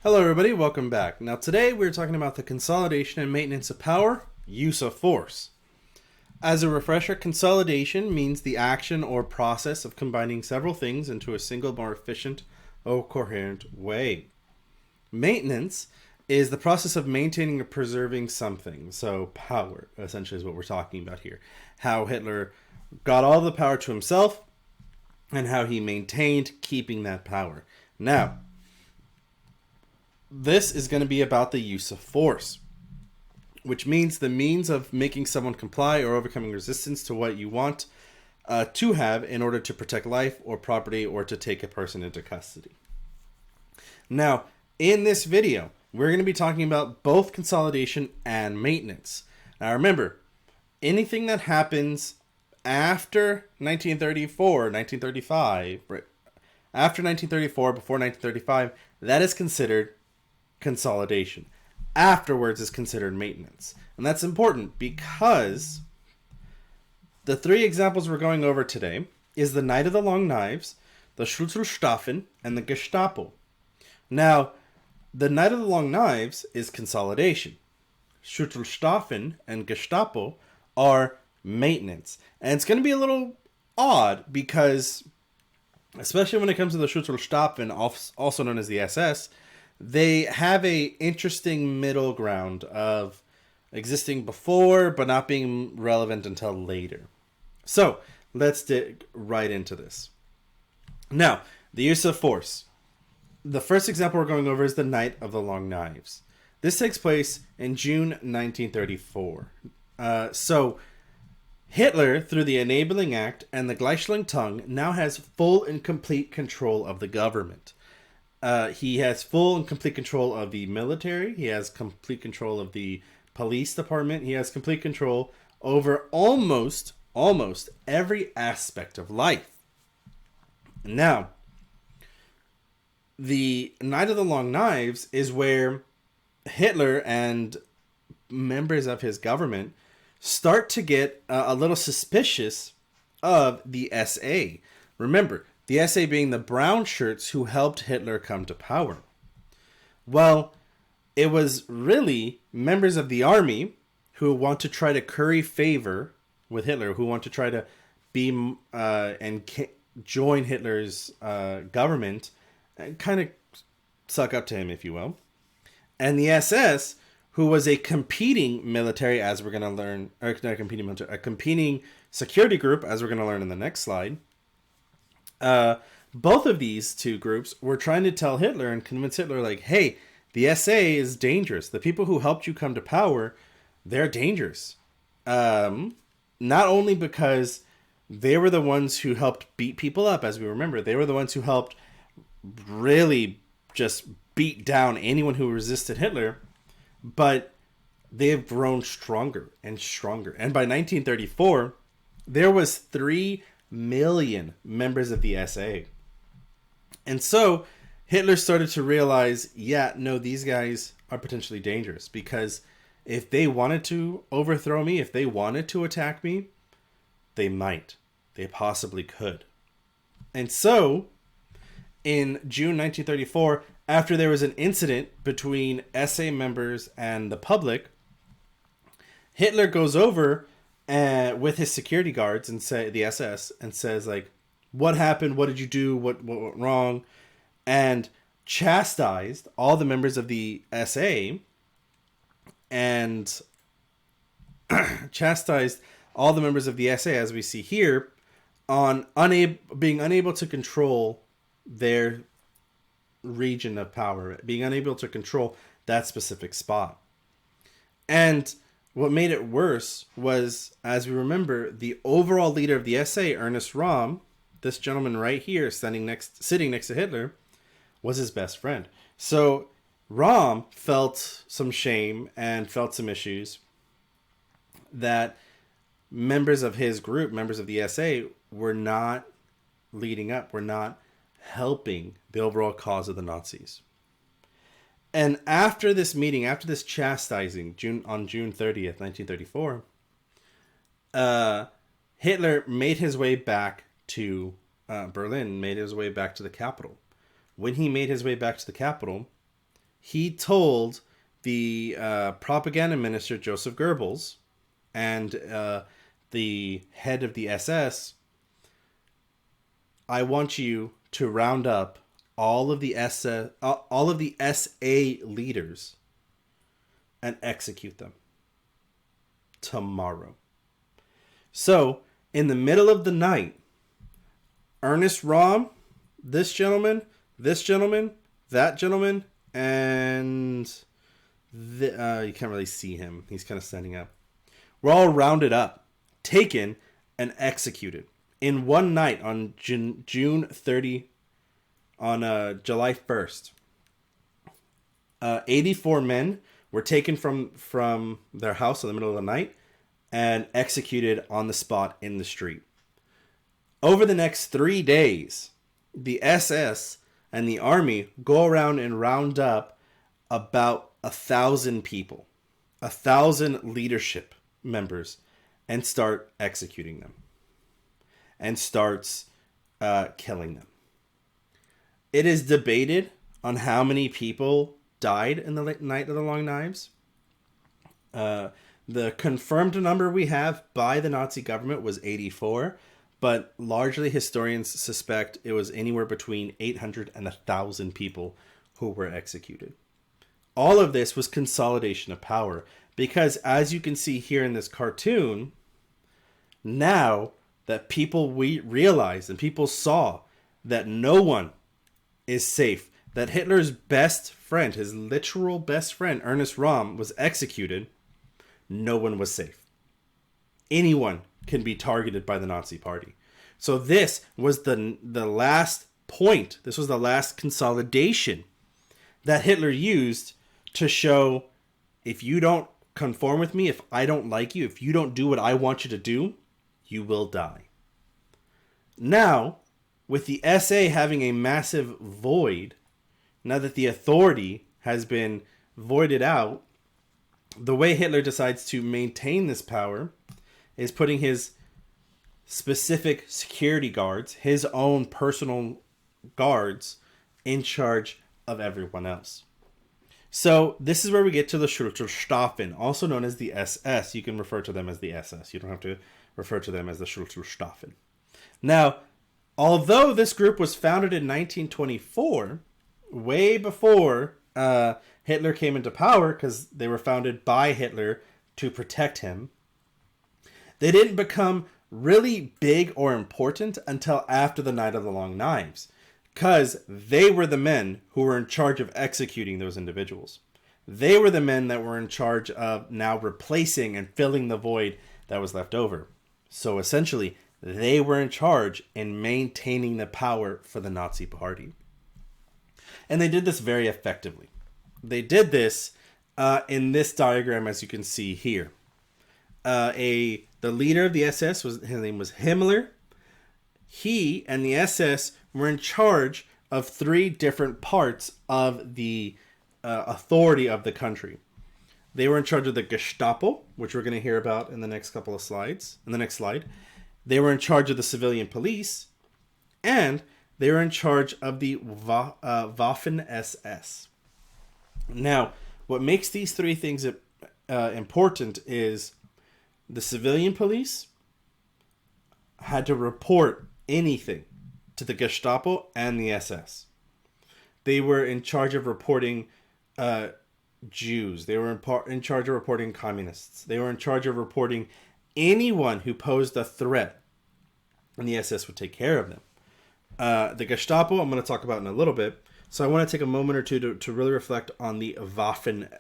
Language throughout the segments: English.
Hello everybody, welcome back. Now today we're talking about the consolidation and maintenance of power, use of force. As a refresher, consolidation means the action or process of combining several things into a single, more efficient or coherent way. Maintenance is the process of maintaining or preserving something. So power, essentially, is what we're talking about here. How Hitler got all the power to himself and how he maintained keeping that power. Now, this is going to be about the use of force, which means the means of making someone comply or overcoming resistance to what you want to have in order to protect life or property or to take a person into custody. Now, in this video, we're going to be talking about both consolidation and maintenance. Now, remember, anything that happens after 1934, 1935, right, after 1934, before 1935, that is considered consolidation. Afterwards is considered maintenance. And that's important because the three examples we're going over today is the Night of the Long Knives, the Schutzstaffen, and the Gestapo. Now, the Night of the Long Knives is consolidation. Schutzstaffen and Gestapo are maintenance. And it's going to be a little odd because, especially when it comes to the Schutzstaffen, also known as the SS, they have a interesting middle ground of existing before but not being relevant until later. So let's dig right into this. Now, the use of force. The first example we're going over is the Night of the Long Knives. This takes place in June 1934. So Hitler, through the Enabling Act and the Gleichschaltung, now has full and complete control of the government. He has full and complete control of the military. He has complete control of the police department. He has complete control over almost every aspect of life. Now, the Night of the Long Knives is where Hitler and members of his government start to get a little suspicious of the SA. Remember, the SA being the brown shirts who helped Hitler come to power. Well, it was really members of the army who want to try to curry favor with Hitler, who want to try to be join Hitler's government and kind of suck up to him, if you will. And the SS, who was a competing military, as we're going to learn, or not a competing military, a competing security group, as we're going to learn in the next slide. Both of these two groups were trying to tell Hitler and convince Hitler, like, hey, the SA is dangerous. The people who helped you come to power, they're dangerous. Not only because they were the ones who helped beat people up, as we remember, they were the ones who helped really just beat down anyone who resisted Hitler, but they've grown stronger and stronger. And by 1934, there was 3 million members of the SA. And so Hitler started to realize, yeah, no, these guys are potentially dangerous because if they wanted to overthrow me, if they wanted to attack me, they might. They possibly could. And so in June 1934, after there was an incident between SA members and the public, Hitler goes over with his security guards and say the SS and says, like, what happened? What did you do? What went wrong? And chastised all the members of the SA and chastised all the members of the SA, as we see here, on being unable to control their region of power, being unable to control that specific spot. And what made it worse was, as we remember, the overall leader of the SA, Ernest Röhm, this gentleman right here sitting next to Hitler, was his best friend. So Röhm felt some shame and felt some issues that members of his group, members of the SA, were not leading up, were not helping the overall cause of the Nazis. And after this meeting, after this chastising, on June 30th, 1934, Hitler made his way back to Berlin, made his way back to the capital. When he made his way back to the capital, he told the propaganda minister Joseph Goebbels and the head of the SS, I want you to round up all of the SA leaders and execute them tomorrow. So, in the middle of the night, Ernest Röhm, this gentleman, that gentleman, and you can't really see him. He's kind of standing up. We're all rounded up, taken, and executed in one night on June 30, on July 1st. 84 men were taken from their house in the middle of the night and executed on the spot in the street. Over the next 3 days, the SS and the army go around and round up about 1,000 people, 1,000 leadership members, and start executing them and starts killing them. It is debated on how many people died in the Night of the Long Knives. The confirmed number we have by the Nazi government was 84, but largely historians suspect it was anywhere between 800 and 1,000 people who were executed. All of this was consolidation of power, because as you can see here in this cartoon, now that people realized and people saw that no one is safe, that Hitler's best friend, his literal best friend, Ernest Röhm, was executed, no one was safe. Anyone can be targeted by the Nazi Party. So this was the last point. This was the last consolidation that Hitler used to show, if you don't conform with me, if I don't like you, if you don't do what I want you to do, you will die. Now, with the SA having a massive void, now that the authority has been voided out, the way Hitler decides to maintain this power is putting his specific security guards, his own personal guards, in charge of everyone else. So this is where we get to the Schutzstreifen, also known as the SS. You can refer to them as the SS. You don't have to refer to them as the Schutzstreifen. Now, although this group was founded in 1924, way before Hitler came into power, because they were founded by Hitler to protect him, they didn't become really big or important until after the Night of the Long Knives, because they were the men who were in charge of executing those individuals. They were the men that were in charge of now replacing and filling the void that was left over. So essentially, they were in charge in maintaining the power for the Nazi Party. And they did this very effectively. They did this in this diagram, as you can see here. The leader of the SS, his name was Himmler. He and the SS were in charge of 3 different parts of the authority of the country. They were in charge of the Gestapo, which we're going to hear about in the next couple of slides. In the next slide, they were in charge of the civilian police, and they were in charge of the Waffen-SS. Now, what makes these 3 things important is the civilian police had to report anything to the Gestapo and the SS. They were in charge of reporting Jews. They were in charge of reporting communists. They were in charge of reporting anyone who posed a threat, and the SS would take care of them. The Gestapo, I'm going to talk about in a little bit. So I want to take a moment or two to really reflect on the Waffen-SS.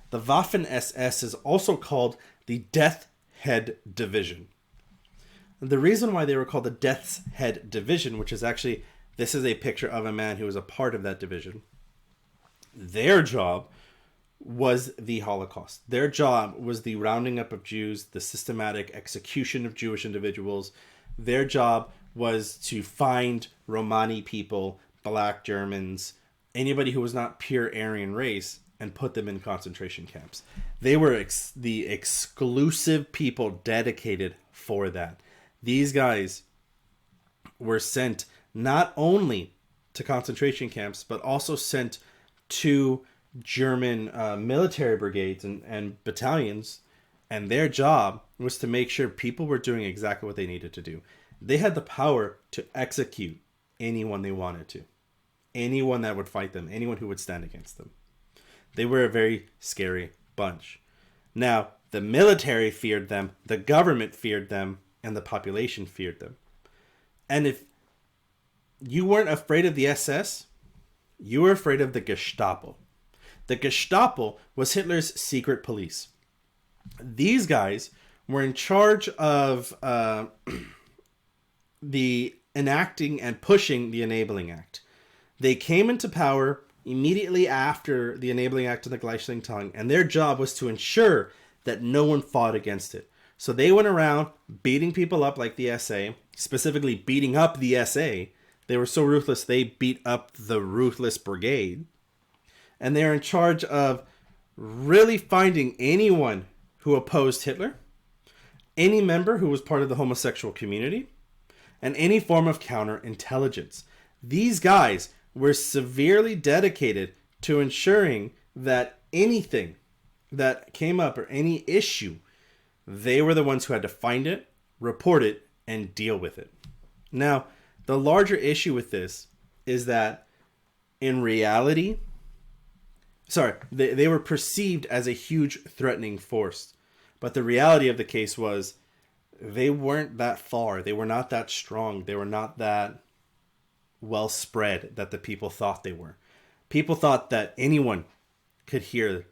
The Waffen-SS is also called the Death Head Division. And the reason why they were called the Death's Head Division, which is actually, this is a picture of a man who was a part of that division. Their job was the Holocaust. Their job was the rounding up of Jews, the systematic execution of Jewish individuals. Their job was to find Romani people, Black Germans, anybody who was not pure Aryan race, and put them in concentration camps. They were the exclusive people dedicated for that. These guys were sent not only to concentration camps, but also sent two German military brigades and battalions, and their job was to make sure people were doing exactly what they needed to do. They had the power to execute anyone they wanted to, anyone that would fight them, anyone who would stand against them. They were a very scary bunch. Now, the military feared them, the government feared them, and the population feared them. And if you weren't afraid of the SS, you were afraid of the Gestapo. The Gestapo was Hitler's secret police. These guys were in charge of the enacting and pushing the Enabling Act. They came into power immediately after the Enabling Act of the Gleichstellung, and their job was to ensure that no one fought against it. So they went around beating people up like the SA, specifically beating up the SA. They were so ruthless, they beat up the ruthless brigade. And they're in charge of really finding anyone who opposed Hitler, any member who was part of the homosexual community, and any form of counterintelligence. These guys were severely dedicated to ensuring that anything that came up or any issue, they were the ones who had to find it, report it, and deal with it. Now, the larger issue with this is that in reality, they were perceived as a huge threatening force. But the reality of the case was they weren't that far. They were not that strong. They were not that well spread that the people thought they were. People thought that anyone could hear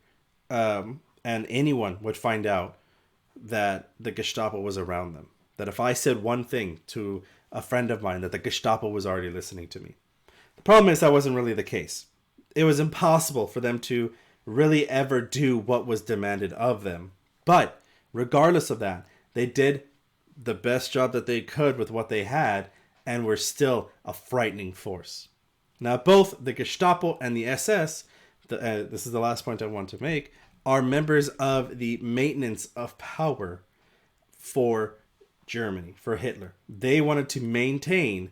and anyone would find out that the Gestapo was around them. That if I said one thing to a friend of mine, that the Gestapo was already listening to me. The problem is that wasn't really the case. It was impossible for them to really ever do what was demanded of them. But regardless of that, they did the best job that they could with what they had and were still a frightening force. Now, both the Gestapo and the SS, this is the last point I want to make, are members of the maintenance of power for Germany, for Hitler. They wanted to maintain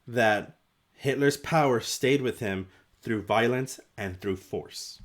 that Hitler's power stayed with him through violence and through force.